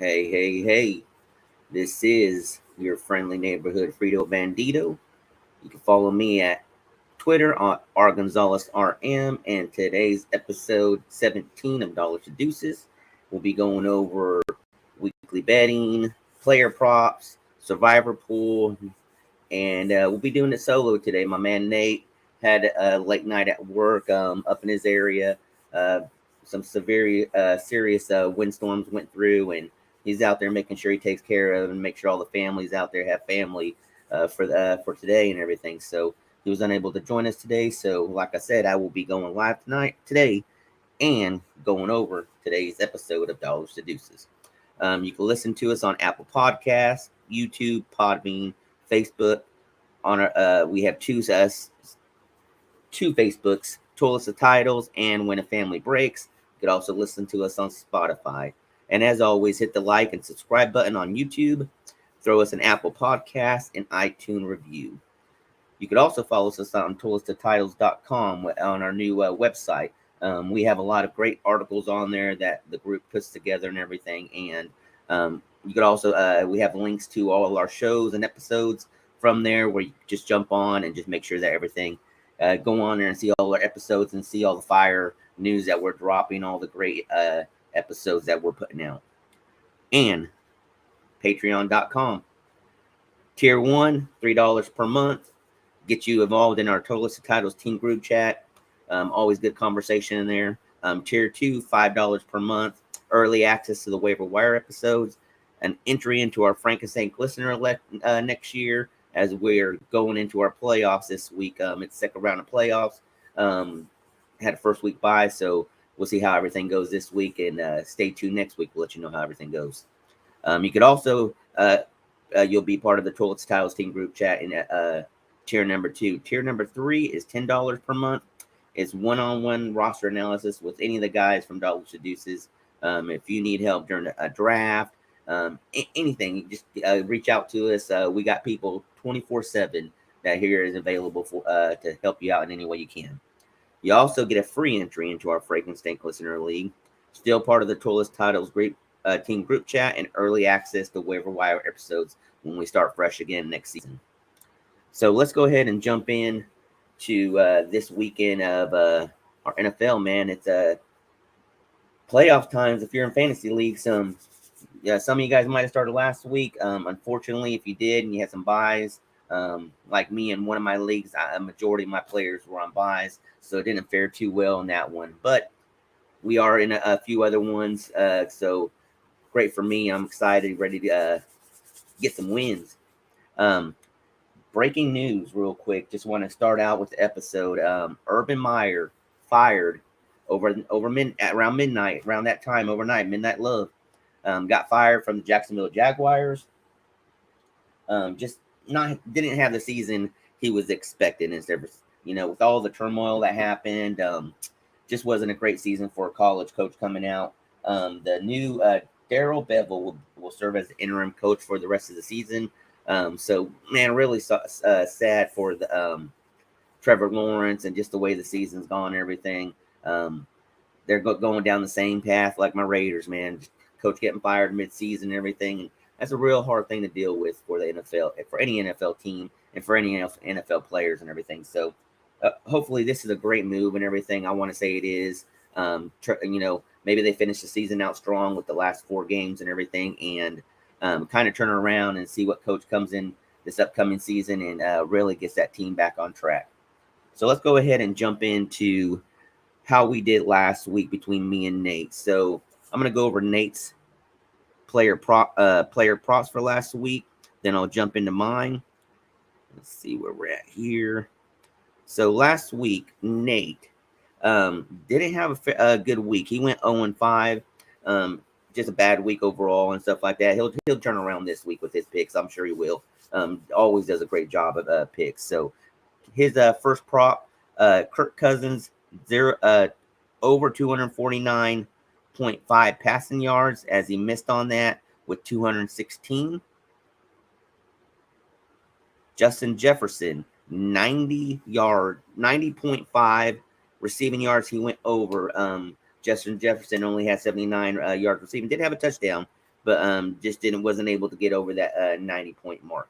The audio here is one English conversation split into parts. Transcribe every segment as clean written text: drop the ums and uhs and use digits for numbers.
Hey. This is your friendly neighborhood Frito Bandito. You can follow me at Twitter on rgonzalezrm. And today's episode 17 of Dollars to Deuces. We'll be going over weekly betting, player props, survivor pool, and we'll be doing it solo today. My man Nate had a late night at work up in his area. Uh, some serious windstorms went through, and he's out there making sure he takes care of and make sure all the families out there have family for today and everything. So he was unable to join us today. So, like I said, I will be going live today, and going over today's episode of Dollars to Deuces. You can listen to us on Apple Podcasts, YouTube, Podbean, Facebook. On our we have two Facebooks, Told Us the Titles and When a Family Breaks. You could also listen to us on Spotify. And as always, hit the like and subscribe button on YouTube. Throw us an Apple Podcast and iTunes review. You could also follow us on toldusthetitles.com on our new website. We have a lot of great articles on there that the group puts together and everything. And you could also, we have links to all of our shows and episodes from there, where you just jump on and just make sure that everything, go on there and see all our episodes and see all the fire news that we're dropping, all the great episodes that we're putting out. And patreon.com. Tier 1, $3 per month. Get you involved in our Total List of Titles team group chat. Always good conversation in there. Tier 2, $5 per month. Early access to the waiver wire episodes. An entry into our Frankenstein listener next year, as we're going into our playoffs this week. It's second round of playoffs. Had a first week bye, so we'll see how everything goes this week, and stay tuned next week. We'll let you know how everything goes. You could also, you'll be part of the Total Titles team group chat in tier number 2. Tier number 3 is $10 per month. It's one-on-one roster analysis with any of the guys from Dollars to Deuces. If you need help during a draft, anything, just reach out to us. We got people 24/7 that here is available for to help you out in any way you can. You also get a free entry into our Frankenstein Listener League, still part of the Total Titles team group chat, and early access to waiver wire episodes when we start fresh again next season. So let's go ahead and jump in to this weekend of our NFL, man. It's playoff times. If you're in fantasy league, some of you guys might have started last week. Unfortunately, if you did and you had some buys, like me in one of my leagues, a majority of my players were on buys, so it didn't fare too well in that one. But we are in a few other ones, so great for me. I'm excited, ready to get some wins. Breaking news real quick. Just want to start out with the episode. Urban Meyer fired around midnight, around that time, overnight, midnight love. Got fired from the Jacksonville Jaguars. Didn't have the season he was expecting. With all the turmoil that happened, just wasn't a great season for a college coach coming out. The new Darrell Bevell will serve as the interim coach for the rest of the season. So, man, really sad for the Trevor Lawrence and just the way the season's gone and everything. They're going down the same path like my Raiders, man. Coach getting fired mid-season and everything. And that's a real hard thing to deal with for the NFL, for any NFL team, and for any NFL players and everything. So, hopefully this is a great move and everything. I want to say it is. Maybe they finish the season out strong with the last 4 games and everything, and kind of turn around and see what coach comes in this upcoming season and really gets that team back on track. So let's go ahead and jump into how we did last week between me and Nate. So I'm going to go over Nate's player props for last week. Then I'll jump into mine. Let's see where we're at here. So last week, Nate didn't have a good week. He went 0-5. Just a bad week overall and stuff like that. He'll turn around this week with his picks. I'm sure he will. Always does a great job of picks. So his first prop, Kirk Cousins, over 249.5 passing yards, as he missed on that with 216. Justin Jefferson, 90.5 receiving yards. He went over. Justin Jefferson only had 79 yards receiving. Did have a touchdown, but just wasn't able to get over that 90-point mark.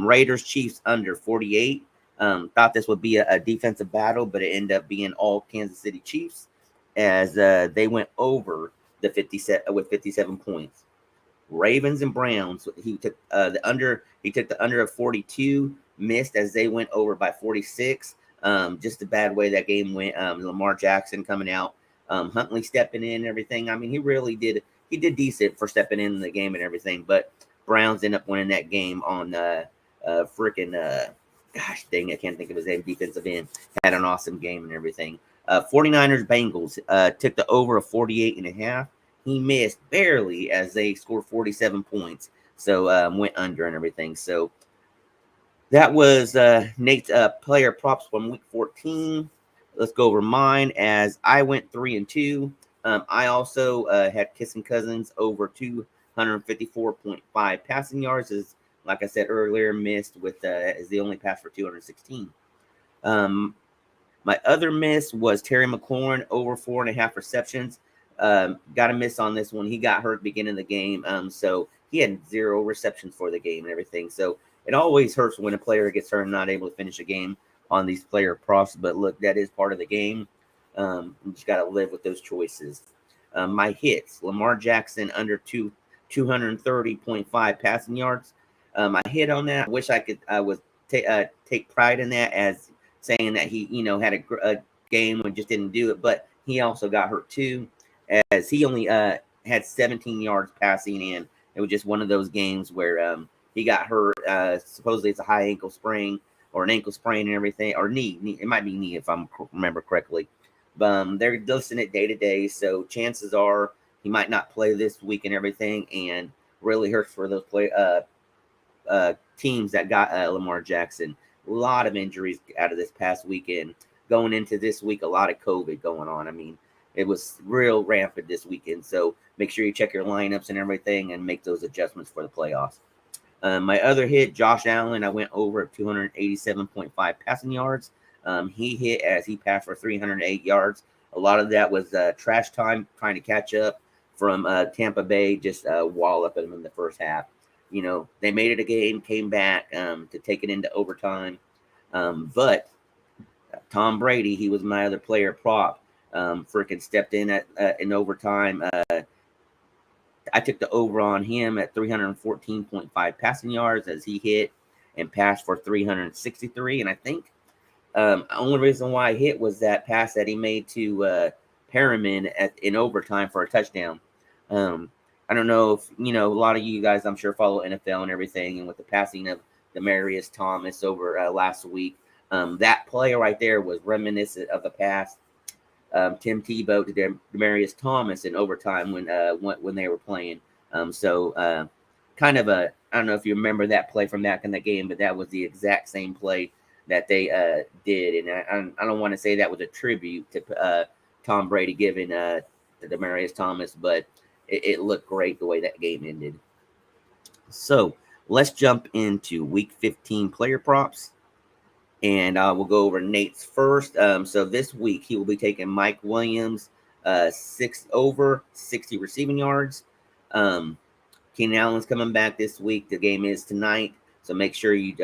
Raiders Chiefs under 48. Thought this would be a defensive battle, but it ended up being all Kansas City Chiefs as they went over the 57 with 57 points. Ravens and Browns. He took the under. He took the under of 42. Missed as they went over by 46. Just a bad way that game went. Lamar Jackson coming out. Huntley stepping in and everything. I mean, he really did. He did decent for stepping in the game and everything. But Browns end up winning that game on gosh dang, I can't think of his name. Defensive end had an awesome game and everything. 49ers Bengals took the over of 48.5. He missed barely as they scored 47 points. So went under and everything. So that was Nate's player props from week 14. Let's go over mine as I went 3-2. I also had Kirk Cousins over 254.5 passing yards. As like I said earlier, missed with as the only pass for 216. My other miss was Terry McLaurin over 4.5 receptions. Got a miss on this one. He got hurt beginning of the game. So he had 0 receptions for the game and everything. So it always hurts when a player gets hurt and not able to finish a game on these player props. But look, that is part of the game. You just got to live with those choices. My hits, Lamar Jackson under 230.5 passing yards. I hit on that. I wish I would take pride in that as saying that he, had a game and just didn't do it. But he also got hurt too, as he only had 17 yards passing, and it was just one of those games where he got hurt. Supposedly it's a high ankle sprain or an ankle sprain and everything, or knee. It might be knee if I remember correctly. But they're listing it day to day, so chances are he might not play this week and everything, and really hurts for those teams that got Lamar Jackson. A lot of injuries out of this past weekend. Going into this week, a lot of COVID going on. I mean, it was real rampant this weekend. So make sure you check your lineups and everything and make those adjustments for the playoffs. My other hit, Josh Allen, I went over at 287.5 passing yards. He hit as he passed for 308 yards. A lot of that was trash time, trying to catch up from Tampa Bay, just walloping them in the first half. They made it a game, came back to take it into overtime. But Tom Brady, he was my other player prop, freaking stepped in in overtime. I took the over on him at 314.5 passing yards as he hit and passed for 363. And I think the only reason why I hit was that pass that he made to Perriman in overtime for a touchdown. I don't know if, a lot of you guys, I'm sure, follow NFL and everything. And with the passing of Demaryius Thomas over last week, that play right there was reminiscent of the past. Tim Tebow to Demaryius Thomas in overtime when they were playing. Kind of I don't know if you remember that play from back in the game, but that was the exact same play that they did. And I don't want to say that was a tribute to Tom Brady giving to Demaryius Thomas, but it looked great the way that game ended. So let's jump into week 15 player props. And we'll go over Nate's first. So this week he will be taking Mike Williams, 6 over 60 receiving yards. Keenan Allen's coming back this week. The game is tonight, so make sure you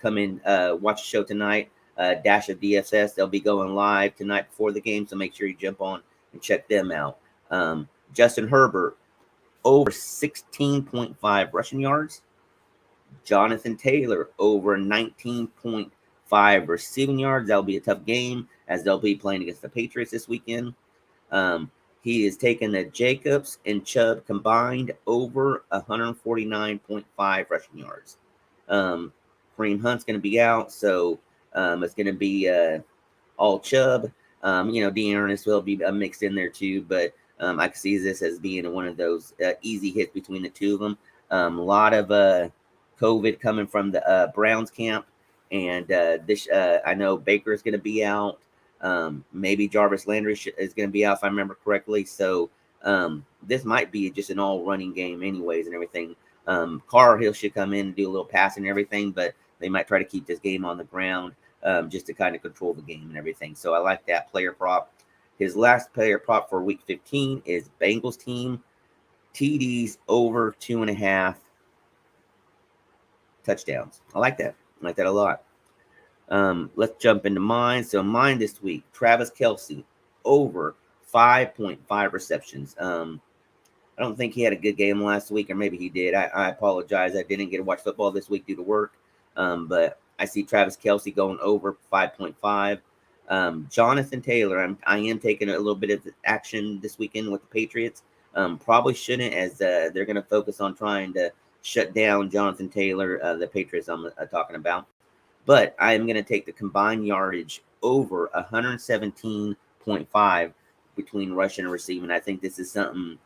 come in, watch the show tonight. Dash of DSS, they'll be going live tonight before the game, so make sure you jump on and check them out. Justin Herbert, over 16.5 rushing yards. Jonathan Taylor, over 19.5 receiving yards. That'll be a tough game as they'll be playing against the Patriots this weekend. He is taking the Jacobs and Chubb combined over 149.5 rushing yards. Kareem Hunt's going to be out, so it's going to be all Chubb. Dean Ernest will be mixed in there too, but I can see this as being one of those easy hits between the two of them. A lot of COVID coming from the Browns camp, and I know Baker is going to be out. Maybe Jarvis Landry is going to be out if I remember correctly. So this might be just an all running game anyways and everything. Carr Hill should come in and do a little passing and everything, but they might try to keep this game on the ground just to kind of control the game and everything. So I like that player prop. His last player prop for week 15 is Bengals team TDs over 2.5 touchdowns. I like that. I like that a lot. Let's jump into mine. So mine this week, Travis Kelce over 5.5 receptions. I don't think he had a good game last week, or maybe he did. I apologize. I didn't get to watch football this week due to work. But I see Travis Kelce going over 5.5. Jonathan Taylor, I am taking a little bit of action this weekend with the Patriots. Probably shouldn't, as they're going to focus on trying to shut down Jonathan Taylor, the Patriots I'm talking about. But I am going to take the combined yardage over 117.5 between rushing and receiving. I think this is something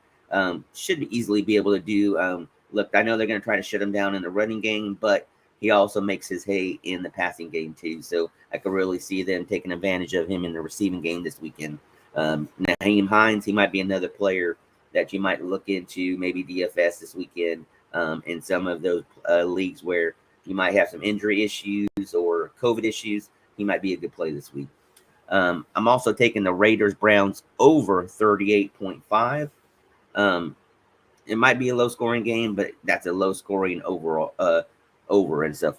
should easily be able to do. Look, I know they're going to try to shut him down in the running game, but he also makes his hay in the passing game too. So I could really see them taking advantage of him in the receiving game this weekend. Nyheim Hines, he might be another player that you might look into, maybe DFS this weekend in some of those leagues where you might have some injury issues or COVID issues. He might be a good play this week. I'm also taking the Raiders-Browns over 38.5. It might be a low-scoring game, but that's a low-scoring overall over and stuff,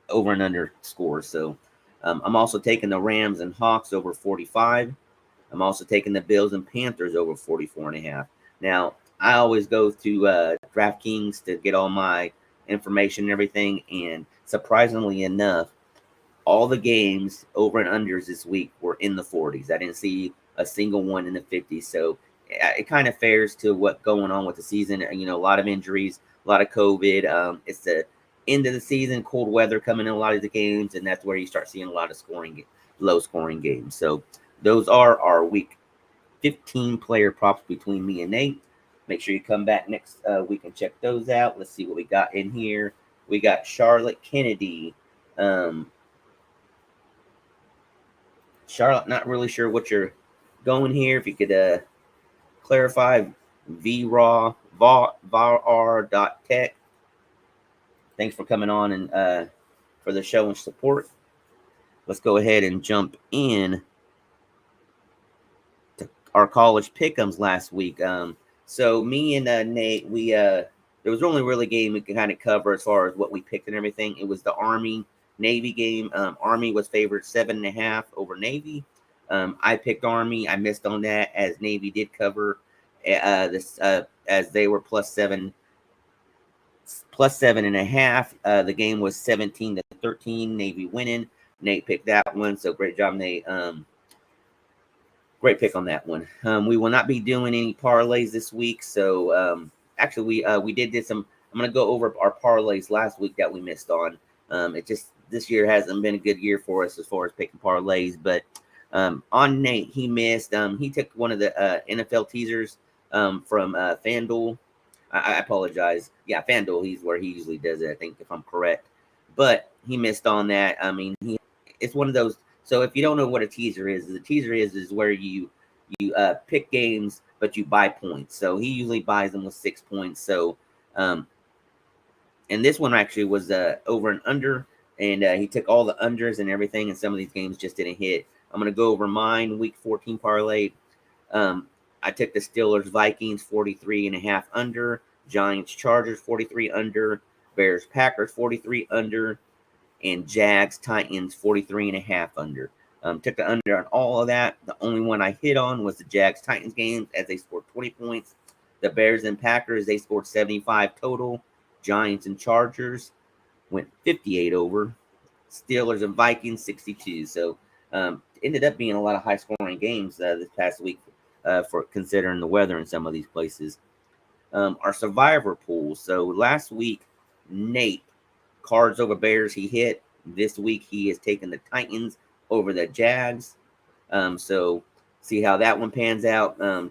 over and under scores. So I'm also taking the Rams and Hawks over 45. I'm also taking the Bills and Panthers over 44.5. Now, I always go to DraftKings to get all my information and everything, and surprisingly enough, all the games over and unders this week were in the 40s. I didn't see a single one in the 50s. So it kind of fares to what's going on with the season. You know, a lot of injuries, a lot of COVID. It's the end of the season, cold weather coming in a lot of the games, and that's where you start seeing a lot of low scoring games. So those are our week 15 player props between me and Nate. Make sure you come back next week and check those out. Let's see what we got in here. We got Charlotte Kennedy. Charlotte, not really sure what you're going here. If you could clarify, var.tech. Thanks for coming on and for the show and support. Let's go ahead and jump in to our college pick'ems last week. So me and Nate, we there was only really game we could kind of cover as far as what we picked and everything. It was the Army Navy game. Army was favored 7.5 over Navy. I picked Army. I missed on that as Navy did cover this as they were plus 7.5. The game was 17-13. Navy winning. Nate picked that one, so great job, Nate. Great pick on that one. We will not be doing any parlays this week. So actually, we did some. I'm going to go over our parlays last week that we missed on. It just this year hasn't been a good year for us as far as picking parlays. But on Nate, he missed. He took one of the NFL teasers from FanDuel. I apologize. Yeah, FanDuel. He's where he usually does it, I think, if I'm correct. But he missed on that. I mean, it's one of those. So if you don't know what a teaser is, the teaser is where you pick games, but you buy points. So he usually buys them with 6 points. So, and this one actually was over and under, and he took all the unders and everything, and some of these games just didn't hit. I'm going to go over mine week 14 parlay. I took the Steelers Vikings 43.5 under, Giants Chargers 43 under, Bears Packers 43 under, and Jags Titans 43.5 under. Took the under on all of that. The only one I hit on was the Jags Titans game as they scored 20 points. The Bears and Packers, they scored 75 total. Giants and Chargers went 58 over. Steelers and Vikings 62. So ended up being a lot of high scoring games this past week for considering the weather in some of these places. Our survivor pool. So last week, Nate, Cards over Bears, he hit. This week, he has taken the Titans over the Jags. So see how that one pans out. Now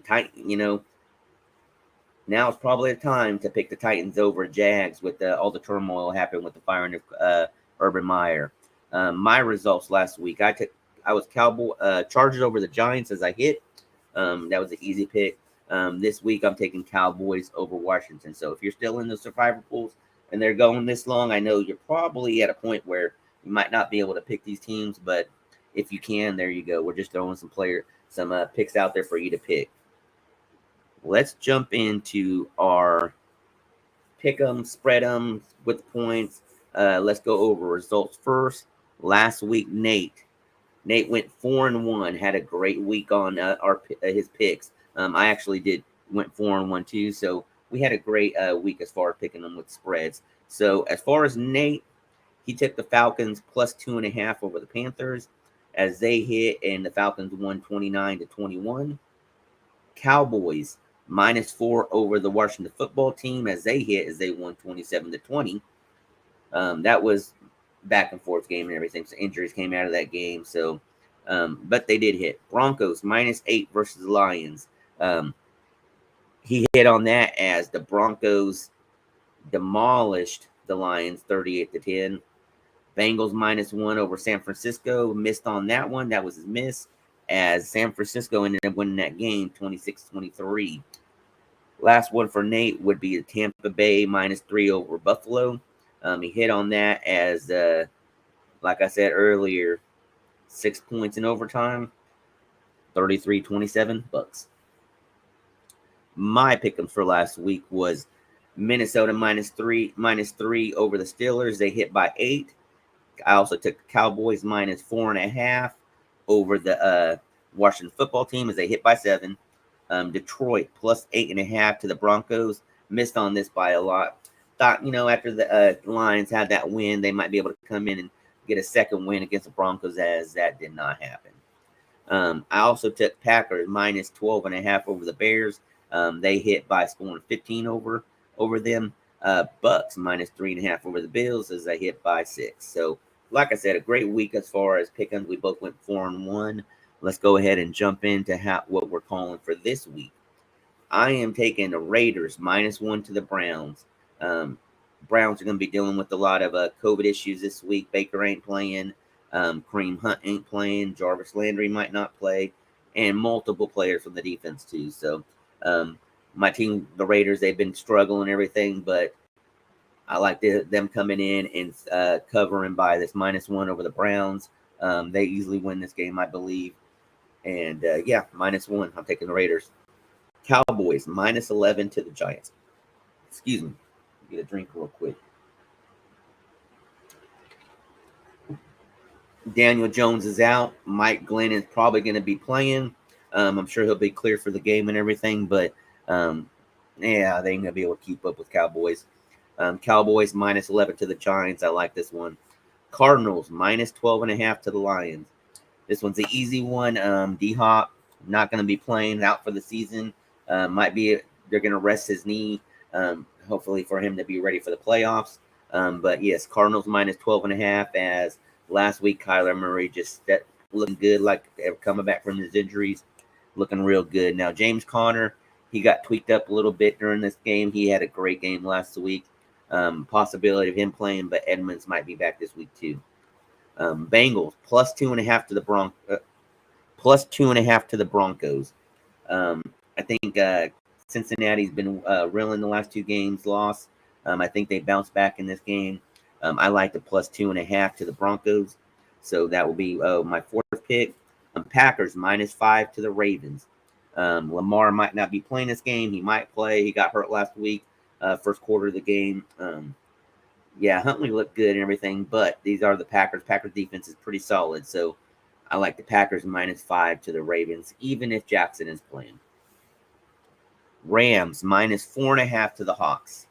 it's probably the time to pick the Titans over Jags with all the turmoil happened with the firing of Urban Meyer. My results last week, I was Chargers over the Giants as I hit. That was an easy pick. This week, I'm taking Cowboys over Washington. So if you're still in the survivor pools, and they're going this long, I know you're probably at a point where you might not be able to pick these teams, but if you can, there you go. We're just throwing some picks out there for you to pick. let's jump into our pick 'em, spread 'em with the points. Let's go over results first. Last week, Nate went 4-1. Had a great week on his picks. I actually went 4-1 too. So we had a great week as far as picking them with spreads. So as far as Nate, he took the Falcons plus 2.5 over the Panthers as they hit, and the Falcons won 29-21. Cowboys -4 over the Washington football team as they hit, as they won 27-20. That was back and forth game and everything. So injuries came out of that game. So, but they did hit. Broncos -8 versus the Lions. He hit on that as the Broncos demolished the Lions 38-10. Bengals -1 over San Francisco. Missed on that one. That was his miss, as San Francisco ended up winning that game 26-23. Last one for Nate would be the Tampa Bay -3 over Buffalo. He hit on that as, like I said earlier, 6 points in overtime, 33-27 Bucks. My pick'em for last week was Minnesota -3 over the Steelers. They hit by 8. I also took the Cowboys -4.5 over the Washington football team as they hit by 7. Detroit +8.5 to the Broncos. Missed on this by a lot. Thought, after the Lions had that win, they might be able to come in and get a second win against the Broncos, as that did not happen. I also took Packers -12.5 over the Bears. They hit by scoring 15 over them. Bucks -3.5 over the Bills as they hit by 6. So, like I said, a great week as far as pick'em. We both went 4-1. Let's go ahead and jump into what we're calling for this week. I am taking the Raiders -1 to the Browns. Browns are going to be dealing with a lot of COVID issues this week. Baker ain't playing. Kareem Hunt ain't playing. Jarvis Landry might not play. And multiple players from the defense, too. So, my team, the Raiders, they've been struggling and everything, but I like them coming in and covering by this -1 over the Browns. They easily win this game, I believe. And, yeah, -1. I'm taking the Raiders. Cowboys -11 to the Giants. Excuse me. Get a drink real quick. Daniel Jones is out. Mike Glenn is probably going to be playing. I'm sure he'll be clear for the game and everything, but yeah, they ain't going to be able to keep up with Cowboys. Cowboys -11 to the Giants. I like this one. Cardinals -12.5 to the Lions. This one's an easy one. D-Hop not going to be playing, out for the season. Might be they're going to rest his knee, hopefully for him to be ready for the playoffs. But yes, Cardinals -12.5, as last week Kyler Murray just looking good, like coming back from his injuries, looking real good. Now James Conner, he got tweaked up a little bit during this game. He had a great game last week. Possibility of him playing, but Edmonds might be back this week too. Bengals +2.5 to the +2.5 to the Broncos. I think Cincinnati's been reeling the last 2 games lost. I think they bounced back in this game. I like the +2.5 to the Broncos. So that will be my 4th pick. Packers -5 to the Ravens. Lamar might not be playing this game. He might play. He got hurt last week, first quarter of the game. Yeah, Huntley looked good and everything, but these are the Packers. Packers defense is pretty solid. So I like the Packers -5 to the Ravens, even if Jackson is playing. Rams -4.5 to the Hawks.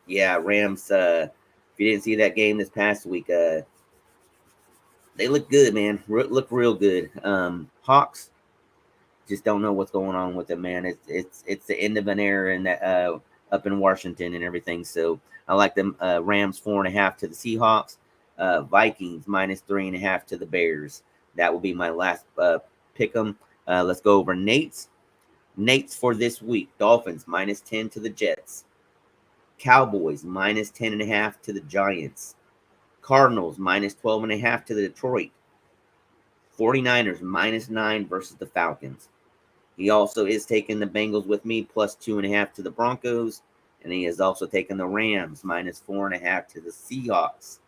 Yeah, Rams, if you didn't see that game this past week, they look good, man. Look real good. Hawks, just don't know what's going on with them, man. It's the end of an era in that up in Washington and everything. So I like them. Rams 4.5 to the Seahawks. Vikings -3.5 to the Bears. That will be my last pick 'em. Let's go over Nate's for this week. Dolphins -10 to the Jets. Cowboys -10.5 to the Giants. Cardinals -12.5 to the Detroit. 49ers -9 versus the Falcons. He also is taking the Bengals with me, +2.5 to the Broncos. And he has also taken the Rams -4.5 to the Seahawks.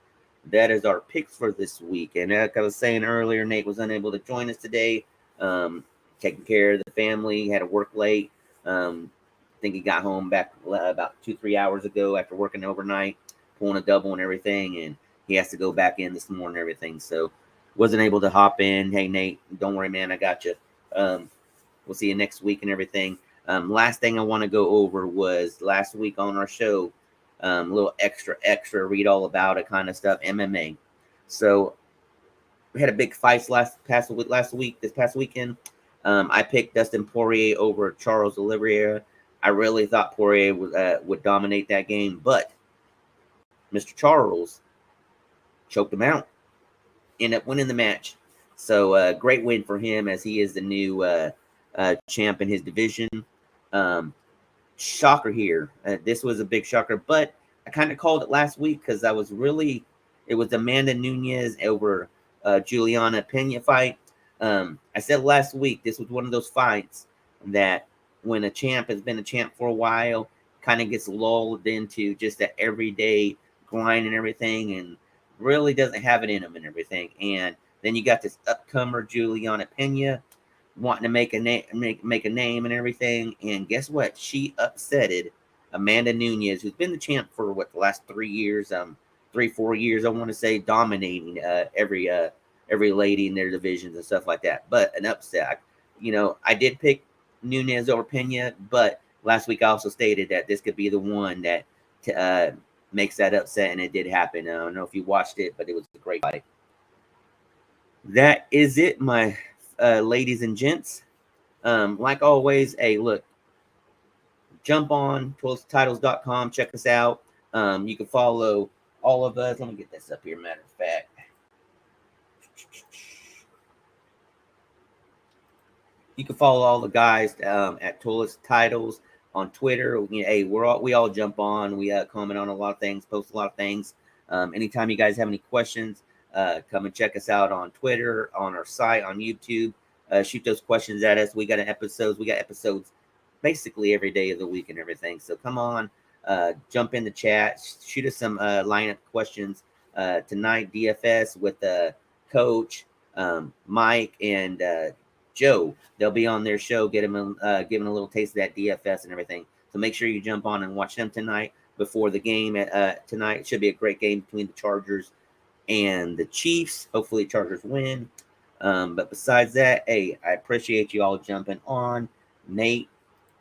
That is our picks for this week. And like I was saying earlier, Nate was unable to join us today. Taking care of the family, had to work late. I think he got home back about 2-3 hours ago after working overnight, pulling a double and everything, and he has to go back in this morning and everything. So wasn't able to hop in. Hey Nate, don't worry, man, I got you. We'll see you next week and everything. Last thing I want to go over was last week on our show, a little extra, read all about it kind of stuff, MMA. So we had a big fight this past weekend. I picked Dustin Poirier over Charles Oliveira. I really thought Poirier would dominate that game, but Mr. Charles choked him out, ended up winning the match. So great win for him as he is the new champ in his division. Shocker here. This was a big shocker, but I kind of called it last week because it was Amanda Nunes over Juliana Pena fight. I said last week this was one of those fights that when a champ has been a champ for a while, kind of gets lulled into just that everyday grind and everything, and really doesn't have it in him and everything. And then you got this upcomer Juliana Pena wanting to make a name and everything. And guess what? She upsetted Amanda Nunes, who's been the champ for the last 3 years, 3-4 years, I want to say, dominating every lady in their divisions and stuff like that. But an upset. I did pick Nunes over Pena, but last week I also stated that this could be the one that makes that upset, and it did happen. I don't know if you watched it, but it was a great fight. That is it, my ladies and gents. Like always, hey, look, jump on titles.com, check us out. You can follow all of us. Let me get this up here, matter of fact. You can follow all the guys at Toilet Titles on Twitter. Hey, we all jump on. We comment on a lot of things, post a lot of things. Anytime you guys have any questions, come and check us out on Twitter, on our site, on YouTube. Shoot those questions at us. We got episodes basically every day of the week and everything. So come on, jump in the chat, shoot us some lineup questions tonight. DFS with Coach Mike and Joe. They'll be on their show, giving a little taste of that DFS and everything. So make sure you jump on and watch them tonight before the game tonight. It should be a great game between the Chargers and the Chiefs. Hopefully Chargers win. But besides that, hey, I appreciate you all jumping on. Nate,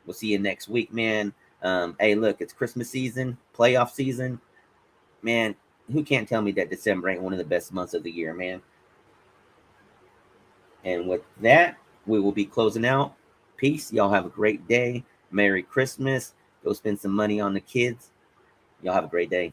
we'll see you next week, man. Hey, look, it's Christmas season, playoff season. Man, who can't tell me that December ain't one of the best months of the year, man? And with that, we will be closing out. Peace. Y'all have a great day. Merry Christmas. Go spend some money on the kids. Y'all have a great day.